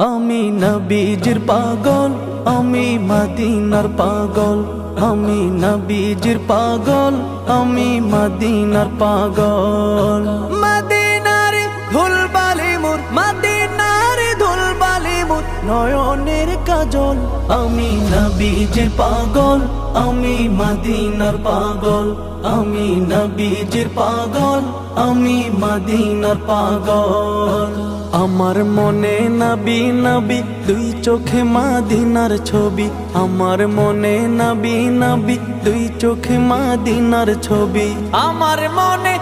আমি নবীজির পাগল, আমি মদিনার পাগল। আমি নবীজির পাগল, আমি মদিনার পাগল। মদিনার ধুলবালি মোর, মদিনার ধুলবালি মোর নয়নের কাজল। আমি নবীজির পাগল, আমি মদিনার পাগল। আমি নবীজির পাগল, আমি মদিনার পাগল। আমার মনে নবী নবী, দুই চোখে মদিনার ছবি। আমার মনে নবী নবী, দুই চোখে মদিনার ছবি। আমার মনে